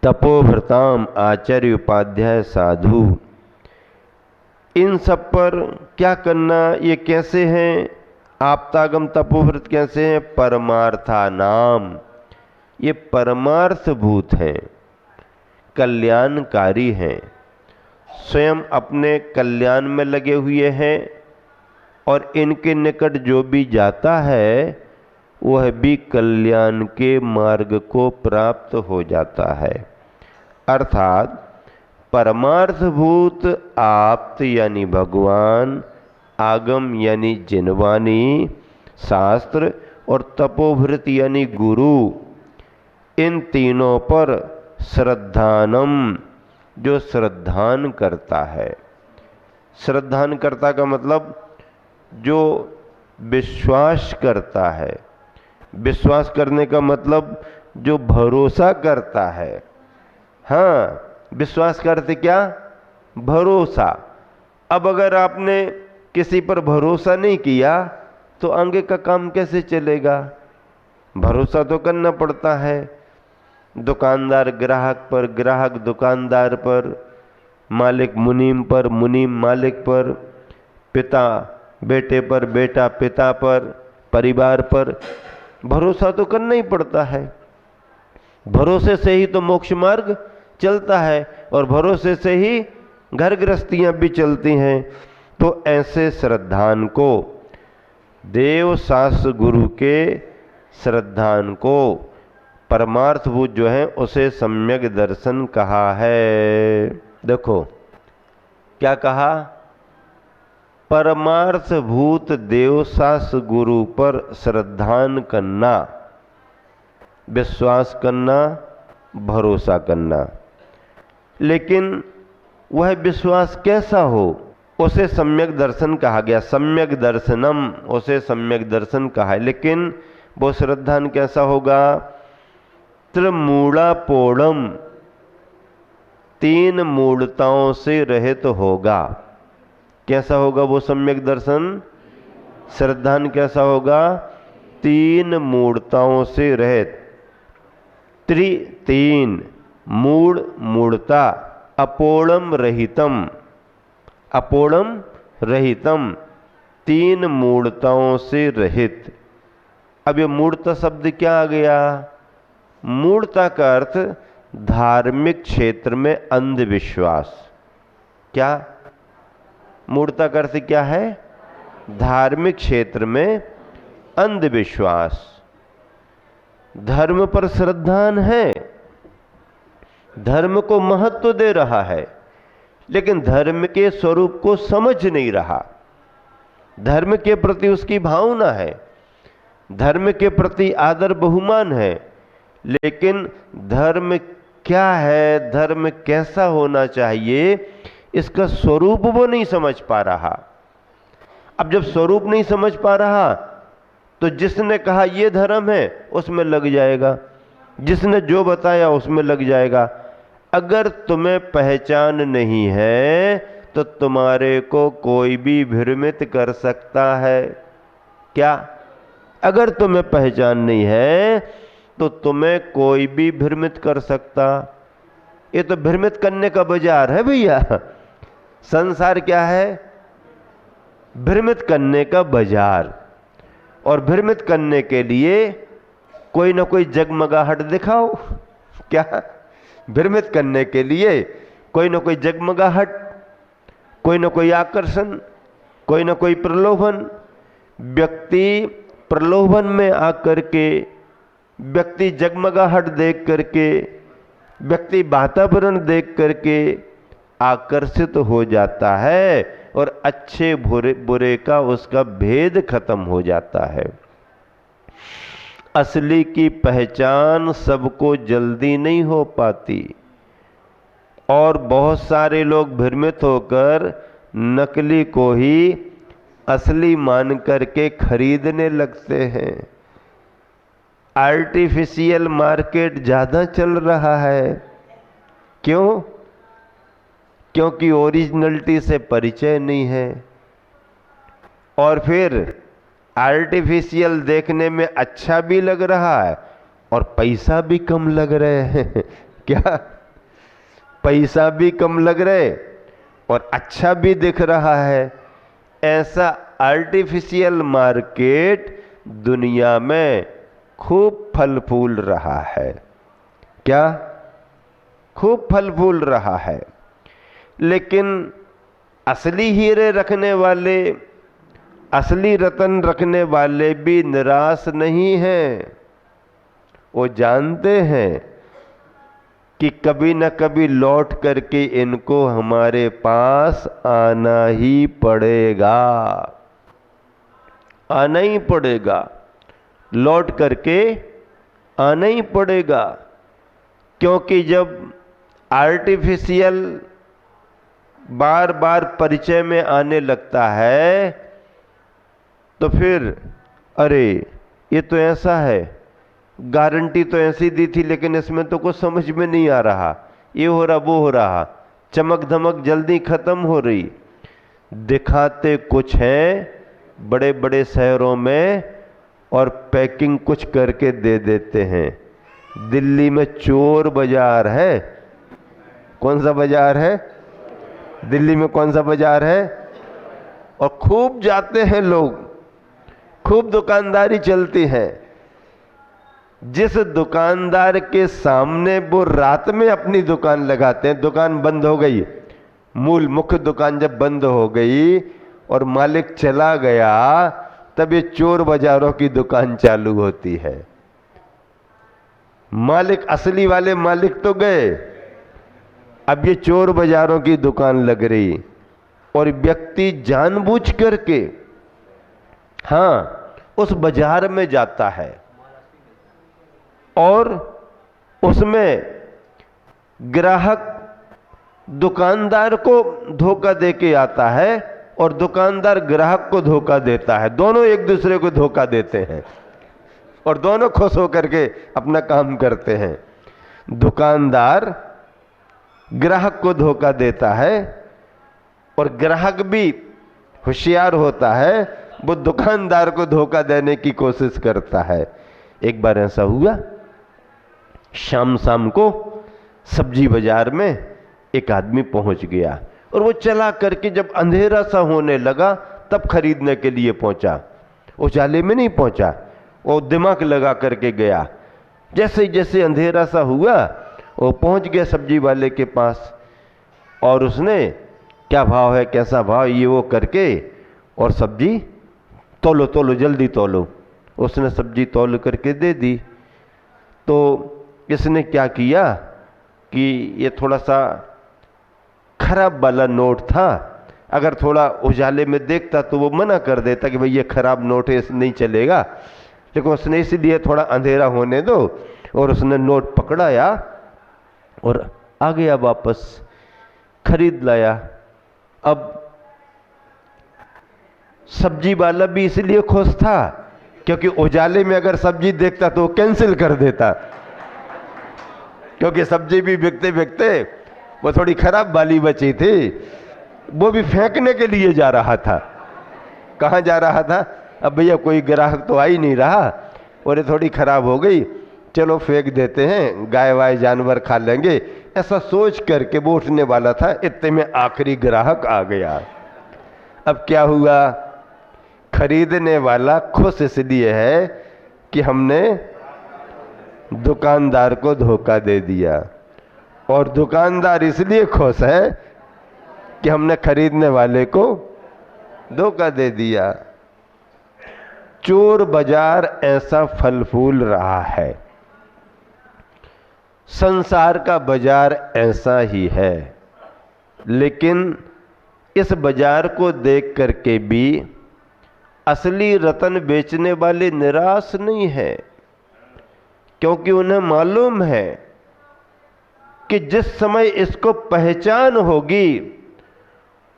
तपोभृताम आचार्य उपाध्याय साधु। इन सब पर क्या करना, ये कैसे हैं? आप्तागम तपोव्रत कैसे हैं? परमार्था नाम, ये परमार्थ भूत हैं, कल्याणकारी हैं, स्वयं अपने कल्याण में लगे हुए हैं और इनके निकट जो भी जाता है वह भी कल्याण के मार्ग को प्राप्त हो जाता है। अर्थात परमार्थभूत आप्त यानी भगवान, आगम यानी जिनवानी शास्त्र और तपोभृत यानी गुरु, इन तीनों पर श्रद्धानम, जो श्रद्धान करता है। श्रद्धान करता का मतलब जो विश्वास करता है। विश्वास करने का मतलब जो भरोसा करता है। हाँ, विश्वास करते क्या? भरोसा। अब अगर आपने किसी पर भरोसा नहीं किया तो आगे का काम कैसे चलेगा? भरोसा तो करना पड़ता है। दुकानदार ग्राहक पर, ग्राहक दुकानदार पर, मालिक मुनीम पर, मुनीम मालिक पर, पिता बेटे पर, बेटा पिता पर, परिवार पर भरोसा तो करना ही पड़ता है। भरोसे से ही तो मोक्ष मार्ग चलता है और भरोसे से ही घर गृहस्थियां भी चलती हैं। तो ऐसे श्रद्धान को, देव शास्त्र गुरु के श्रद्धान को, परमार्थभूत जो है उसे सम्यक दर्शन कहा है। देखो क्या कहा? परमार्थभूत देव शास्त्र गुरु पर श्रद्धान करना, विश्वास करना, भरोसा करना। लेकिन वह विश्वास कैसा हो, उसे सम्यक दर्शन कहा गया। सम्यक दर्शनम, उसे सम्यक दर्शन कहा है। लेकिन वो श्रद्धान कैसा होगा? त्रिमूढ़ापोढ़म, तीन मूढ़ताओं से रहित होगा। कैसा होगा वो सम्यक दर्शन? श्रद्धान कैसा होगा? तीन मूढ़ताओं से रहित। तीन मूढ़, मूढ़ता, अपोढ़म रहितम, अपोढ़म रहितम, तीन मूढ़ताओं से रहित। अब ये मूढ़ता शब्द क्या आ गया? मूढ़ता का अर्थ धार्मिक क्षेत्र में अंधविश्वास। क्या मूढ़ता का अर्थ क्या है? धार्मिक क्षेत्र में अंधविश्वास। धर्म पर श्रद्धान है, धर्म को महत्व दे रहा है, लेकिन धर्म के स्वरूप को समझ नहीं रहा। धर्म के प्रति उसकी भावना है, धर्म के प्रति आदर बहुमान है, लेकिन धर्म क्या है, धर्म कैसा होना चाहिए, इसका स्वरूप वो नहीं समझ पा रहा। अब जब स्वरूप नहीं समझ पा रहा तो जिसने कहा ये धर्म है उसमें लग जाएगा, जिसने जो बताया उसमें लग जाएगा। अगर तुम्हें पहचान नहीं है तो तुम्हारे को कोई भी भ्रमित कर सकता है। क्या? अगर तुम्हें पहचान नहीं है तो तुम्हें कोई भी भ्रमित कर सकता। ये तो भ्रमित करने का बाजार है भैया। संसार क्या है? भ्रमित करने का बाजार। और भ्रमित करने के लिए कोई ना कोई जगमगाहट दिखाओ। क्या? भ्रमित करने के लिए कोई ना कोई जगमगाहट, कोई ना कोई आकर्षण, कोई ना कोई प्रलोभन। व्यक्ति प्रलोभन में आकर के, व्यक्ति जगमगाहट देख करके, व्यक्ति वातावरण देख करके आकर्षित हो जाता है और अच्छे बुरे का उसका भेद खत्म हो जाता है। असली की पहचान सबको जल्दी नहीं हो पाती और बहुत सारे लोग भ्रमित होकर नकली को ही असली मान करके खरीदने लगते हैं। आर्टिफिशियल मार्केट ज़्यादा चल रहा है। क्यों? क्योंकि ओरिजिनलिटी से परिचय नहीं है और फिर आर्टिफिशियल देखने में अच्छा भी लग रहा है और पैसा भी कम लग रहे हैं। क्या? पैसा भी कम लग रहे और अच्छा भी दिख रहा है। ऐसा आर्टिफिशियल मार्केट दुनिया में खूब फल फूल रहा है। क्या? खूब फल फूल रहा है। लेकिन असली हीरे रखने वाले, असली रतन रखने वाले भी निराश नहीं हैं। वो जानते हैं कि कभी न कभी लौट करके इनको हमारे पास आना ही पड़ेगा, आना ही पड़ेगा, लौट करके आना ही पड़ेगा। क्योंकि जब आर्टिफिशियल बार बार परिचय में आने लगता है तो फिर अरे ये तो ऐसा है, गारंटी तो ऐसी दी थी लेकिन इसमें तो कुछ समझ में नहीं आ रहा, ये हो रहा वो हो रहा, चमक धमक जल्दी खत्म हो रही। दिखाते कुछ हैं बड़े बड़े शहरों में और पैकिंग कुछ करके दे देते हैं। दिल्ली में चोर बाजार है। कौन सा बाजार है? दिल्ली में कौन सा बाजार है? और खूब जाते हैं लोग, खूब दुकानदारी चलती है। जिस दुकानदार के सामने वो रात में अपनी दुकान लगाते हैं, दुकान बंद हो गई, मूल मुख्य दुकान जब बंद हो गई और मालिक चला गया, तब ये चोर बाजारों की दुकान चालू होती है। मालिक, असली वाले मालिक तो गए, अब ये चोर बाजारों की दुकान लग रही। और व्यक्ति जानबूझ करके उस बाजार में जाता है और उसमें ग्राहक दुकानदार को धोखा दे के आता है और दुकानदार ग्राहक को धोखा देता है। दोनों एक दूसरे को धोखा देते हैं और दोनों खुश होकर के अपना काम करते हैं। दुकानदार ग्राहक को धोखा देता है और ग्राहक भी होशियार होता है, वो दुकानदार को धोखा देने की कोशिश करता है। एक बार ऐसा हुआ, शाम शाम को सब्जी बाजार में एक आदमी पहुंच गया और वो चला करके जब अंधेरा सा होने लगा तब खरीदने के लिए पहुंचा। उजाले में नहीं पहुंचा, वो दिमाग लगा करके गया। जैसे जैसे अंधेरा सा हुआ वो पहुंच गया सब्जी वाले के पास और उसने क्या भाव है, कैसा भाव, ये वो करके और सब्जी तोलो तोलो जल्दी तोलो, उसने सब्जी तोल करके दे दी। तो इसने क्या किया कि ये थोड़ा सा खराब वाला नोट था, अगर थोड़ा उजाले में देखता तो वो मना कर देता कि भाई ये खराब नोट है, नहीं चलेगा, लेकिन उसने इसलिए थोड़ा अंधेरा होने दो और उसने नोट पकड़ाया और आ गया वापस, खरीद लाया। अब सब्जी वाला भी इसलिए खुश था क्योंकि उजाले में अगर सब्जी देखता तो वो कैंसिल कर देता, क्योंकि सब्जी भी बिकते बिकते वो थोड़ी खराब वाली बची थी, वो भी फेंकने के लिए जा रहा था। कहाँ जा रहा था? अब भैया कोई ग्राहक तो आ ही नहीं रहा और ये थोड़ी खराब हो गई, चलो फेंक देते हैं, गाय वाय जानवर खा लेंगे, ऐसा सोच करके वो उठने वाला था। इतने में आखिरी ग्राहक आ गया। अब क्या हुआ? खरीदने वाला खुश इसलिए है कि हमने दुकानदार को धोखा दे दिया और दुकानदार इसलिए खुश है कि हमने खरीदने वाले को धोखा दे दिया। चोर बाजार ऐसा फल फूल रहा है, संसार का बाजार ऐसा ही है। लेकिन इस बाजार को देख करके भी असली रतन बेचने वाले निराश नहीं है, क्योंकि उन्हें मालूम है कि जिस समय इसको पहचान होगी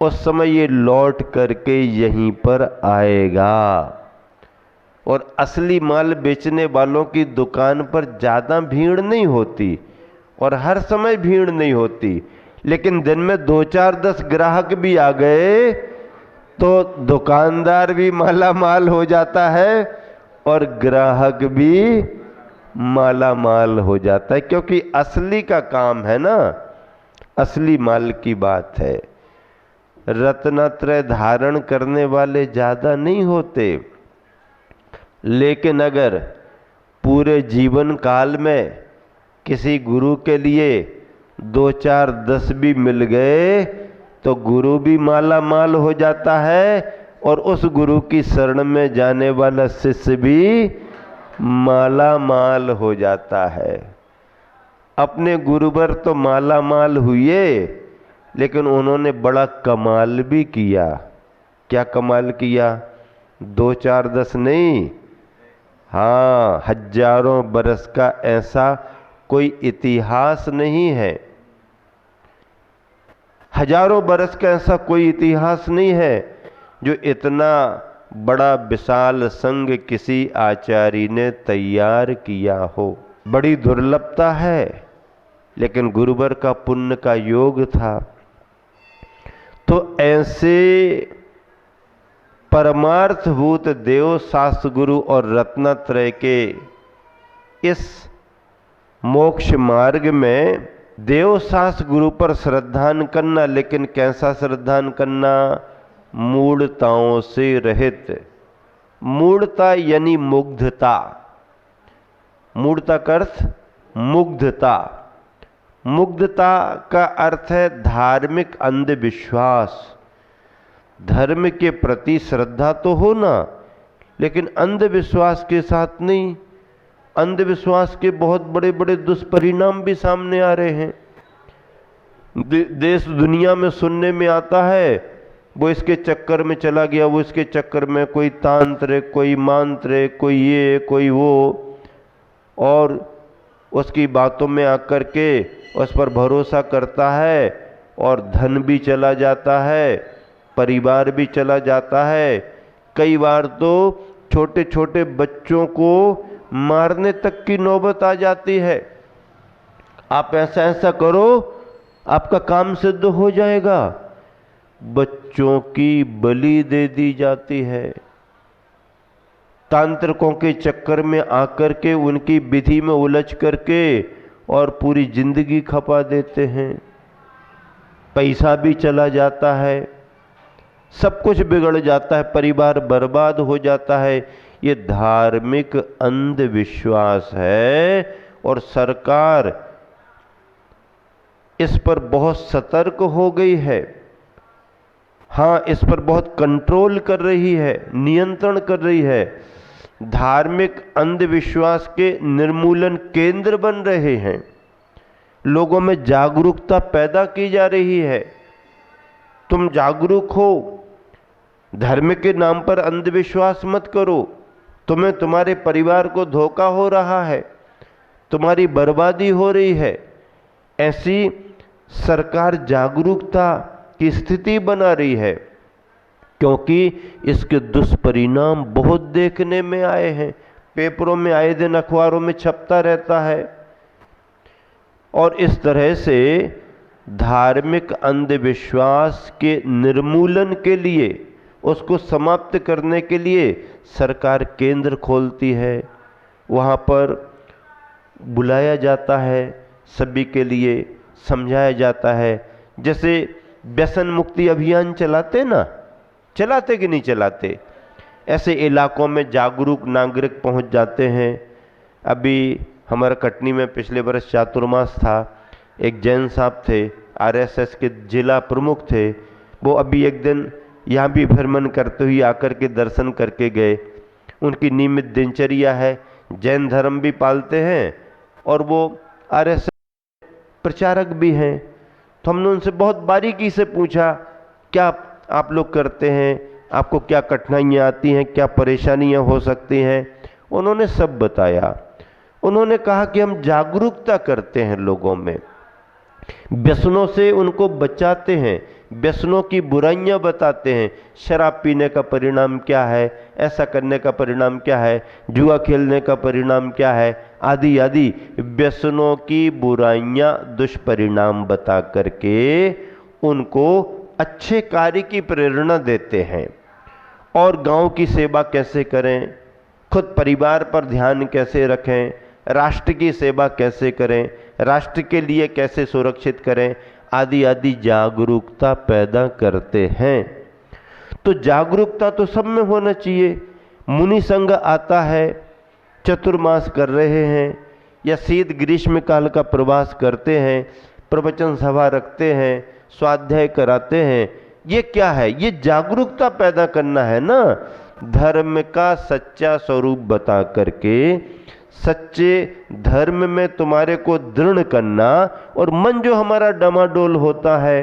उस समय ये लौट करके यहीं पर आएगा। और असली माल बेचने वालों की दुकान पर ज़्यादा भीड़ नहीं होती और हर समय भीड़ नहीं होती, लेकिन दिन में 2-4-10 ग्राहक भी आ गए तो दुकानदार भी माला माल हो जाता है और ग्राहक भी माला माल हो जाता है, क्योंकि असली का काम है ना, असली माल की बात है। रत्नत्रय धारण करने वाले ज़्यादा नहीं होते, लेकिन अगर पूरे जीवन काल में किसी गुरु के लिए 2 4 10 भी मिल गए तो गुरु भी माला माल हो जाता है, और उस गुरु की शरण में जाने वाला शिष्य भी माला माल हो जाता है। अपने गुरुवर तो माला माल हुए, लेकिन उन्होंने बड़ा कमाल भी किया। क्या कमाल किया? 2 4 10 नहीं, हाँ, हजारों बरस का ऐसा कोई इतिहास नहीं है, हजारों बरस का ऐसा कोई इतिहास नहीं है जो इतना बड़ा विशाल संघ किसी आचार्य ने तैयार किया हो। बड़ी दुर्लभता है, लेकिन गुरुवर का पुण्य का योग था। तो ऐसे परमार्थभूत देव शास्त्र गुरु और रत्नत्रय के इस मोक्ष मार्ग में देव शास्त्र गुरु पर श्रद्धान करना, लेकिन कैसा श्रद्धान करना? मूढ़ताओं से रहित। मूढ़ता यानी मुग्धता। मूढ़ता का अर्थ मुग्धता। मुग्धता का अर्थ है धार्मिक अंधविश्वास। धर्म के प्रति श्रद्धा तो हो ना, लेकिन अंधविश्वास के साथ नहीं। अंधविश्वास के बहुत बड़े बड़े दुष्परिणाम भी सामने आ रहे हैं। देश दुनिया में सुनने में आता है, वो इसके चक्कर में चला गया, वो इसके चक्कर में, कोई तांत्रिक, कोई मांत्रिक, कोई ये, कोई वो, और उसकी बातों में आकर के उस पर भरोसा करता है और धन भी चला जाता है, परिवार भी चला जाता है। कई बार तो छोटे छोटे बच्चों को मारने तक की नौबत आ जाती है। आप ऐसा ऐसा करो, आपका काम सिद्ध हो जाएगा। बच्चों की बलि दे दी जाती है। तांत्रिकों के चक्कर में आकर के उनकी विधि में उलझ करके और पूरी जिंदगी खपा देते हैं। पैसा भी चला जाता है, सब कुछ बिगड़ जाता है, परिवार बर्बाद हो जाता है। ये धार्मिक अंधविश्वास है, और सरकार इस पर बहुत सतर्क हो गई है। हाँ, इस पर बहुत कंट्रोल कर रही है, नियंत्रण कर रही है। धार्मिक अंधविश्वास के निर्मूलन केंद्र बन रहे हैं। लोगों में जागरूकता पैदा की जा रही है। तुम जागरूक हो, धर्म के नाम पर अंधविश्वास मत करो। तुम्हें तुम्हारे परिवार को धोखा हो रहा है, तुम्हारी बर्बादी हो रही है। ऐसी सरकार जागरूकता की स्थिति बना रही है, क्योंकि इसके दुष्परिणाम बहुत देखने में आए हैं। पेपरों में आए दिन, अखबारों में छपता रहता है। और इस तरह से धार्मिक अंधविश्वास के निर्मूलन के लिए, उसको समाप्त करने के लिए सरकार केंद्र खोलती है। वहाँ पर बुलाया जाता है, सभी के लिए समझाया जाता है। जैसे व्यसन मुक्ति अभियान चलाते ना, चलाते कि नहीं चलाते? ऐसे इलाकों में जागरूक नागरिक पहुंच जाते हैं। अभी हमारा कटनी में पिछले वर्ष चातुर्मास था। एक जैन साहब थे, आरएसएस के जिला प्रमुख थे। वो अभी एक दिन यहाँ भी भ्रमण करते हुए आकर के दर्शन करके गए। उनकी नियमित दिनचर्या है, जैन धर्म भी पालते हैं और वो आरएसएस प्रचारक भी हैं। तो हमने उनसे बहुत बारीकी से पूछा, क्या आप लोग करते हैं, आपको क्या कठिनाइयाँ आती हैं, क्या परेशानियाँ हो सकती हैं? उन्होंने सब बताया। उन्होंने कहा कि हम जागरूकता करते हैं लोगों में, व्यसनों से उनको बचाते हैं, व्यसनों की बुराइयां बताते हैं। शराब पीने का परिणाम क्या है, ऐसा करने का परिणाम क्या है, जुआ खेलने का परिणाम क्या है, आदि आदि व्यसनों की बुराइयां, दुष्परिणाम बता करके उनको अच्छे कार्य की प्रेरणा देते हैं। और गांव की सेवा कैसे करें, खुद परिवार पर ध्यान कैसे रखें, राष्ट्र की सेवा कैसे करें, राष्ट्र के लिए कैसे सुरक्षित करें, आदि आदि जागरूकता पैदा करते हैं। तो जागरूकता तो सब में होना चाहिए। मुनि संघ आता है, चतुर्मास कर रहे हैं या शीत ग्रीष्म काल का प्रवास करते हैं, प्रवचन सभा रखते हैं, स्वाध्याय कराते हैं, ये क्या है? ये जागरूकता पैदा करना है ना। धर्म का सच्चा स्वरूप बता करके सच्चे धर्म में तुम्हारे को दृढ़ करना। और मन जो हमारा डमाडोल होता है,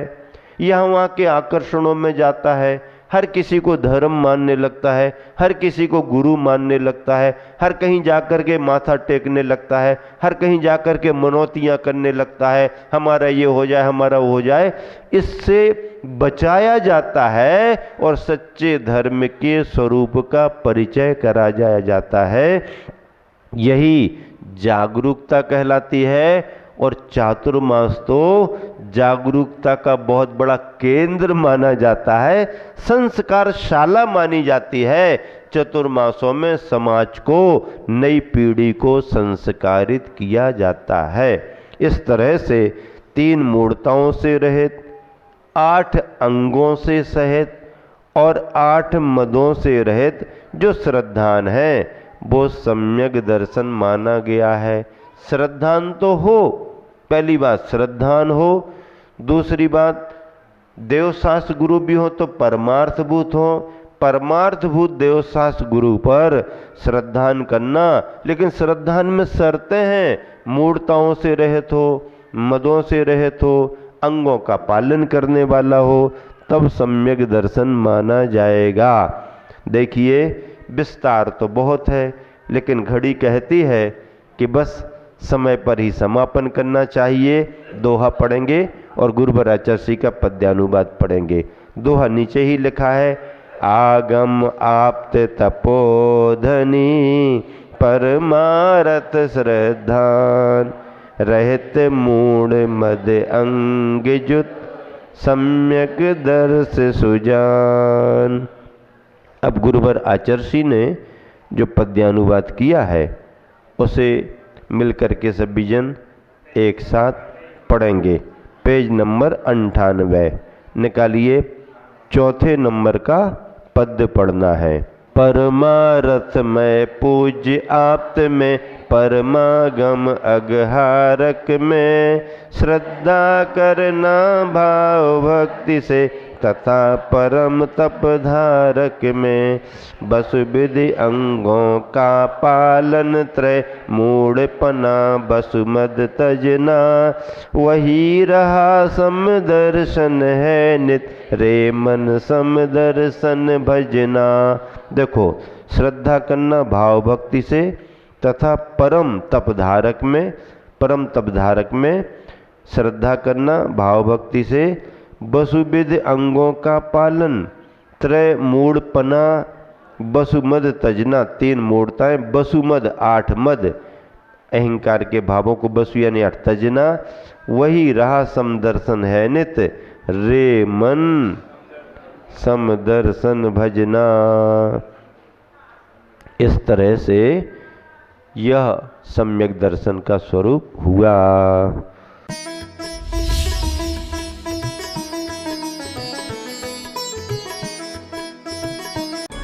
यहाँ वहाँ के आकर्षणों में जाता है, हर किसी को धर्म मानने लगता है, हर किसी को गुरु मानने लगता है, हर कहीं जाकर के माथा टेकने लगता है, हर कहीं जाकर के मनौतियाँ करने लगता है, हमारा ये हो जाए, हमारा वो हो जाए। इससे बचाया जाता है और सच्चे धर्म के स्वरूप का परिचय कराया जाता है। यही जागरूकता कहलाती है। और चातुर्मास तो जागरूकता का बहुत बड़ा केंद्र माना जाता है, संस्कारशाला मानी जाती है। चतुर्मासों में समाज को, नई पीढ़ी को संस्कारित किया जाता है। इस तरह से 3 मूर्ताओं से रहित, 8 अंगों से सहित और 8 मदों से रहित जो श्रद्धान है वो सम्यक दर्शन माना गया है। श्रद्धान तो हो, पहली बात श्रद्धान हो, दूसरी बात देवशास्त्र गुरु भी हो तो परमार्थभूत हो, परमार्थभूत देवशास्त्र गुरु पर श्रद्धान करना। लेकिन श्रद्धान में शर्तें हैं, मूर्ताओं से रहित हो, मदों से रहित हो, अंगों का पालन करने वाला हो, तब सम्यक दर्शन माना जाएगा। देखिए विस्तार तो बहुत है, लेकिन घड़ी कहती है कि बस समय पर ही समापन करना चाहिए। दोहा पढ़ेंगे और गुरुवर आचार्य का पद्यानुवाद पढ़ेंगे। दोहा नीचे ही लिखा है, आगम आप्त तपोधनी परमारथ श्रद्धान रहित मूढ़ मद अंग जुत सम्यक दर्श सुजान। अब गुरुवर आचार्य ने जो पद्यानुवाद किया है उसे मिलकर के सभी जन एक साथ पढ़ेंगे। पेज नंबर 98 निकालिए, 4 नंबर का पद्य पढ़ना है। परमारथ में पूज्य आप्त में परमागम अगहारक में श्रद्धा करना भाव भक्ति से तथा परम तप धारक में बसु विधि अंगों का पालन त्रय मूढ़पना बसुमद तजना वही रहा समदर्शन है नित रे मन समदर्शन भजना। देखो श्रद्धा करना भाव भक्ति से तथा परम तप धारक में, परम तप धारक में श्रद्धा करना भाव भक्ति से, बसुविध अंगों का पालन, त्रय मूढ़पना बसुमद तजना 3 मूढ़ताएं, बसुमद 8 मद, अहंकार के भावों को बसु यानी 8 तजना, वही रहा समदर्शन है नित रे मन समदर्शन भजना। इस तरह से यह सम्यक दर्शन का स्वरूप हुआ।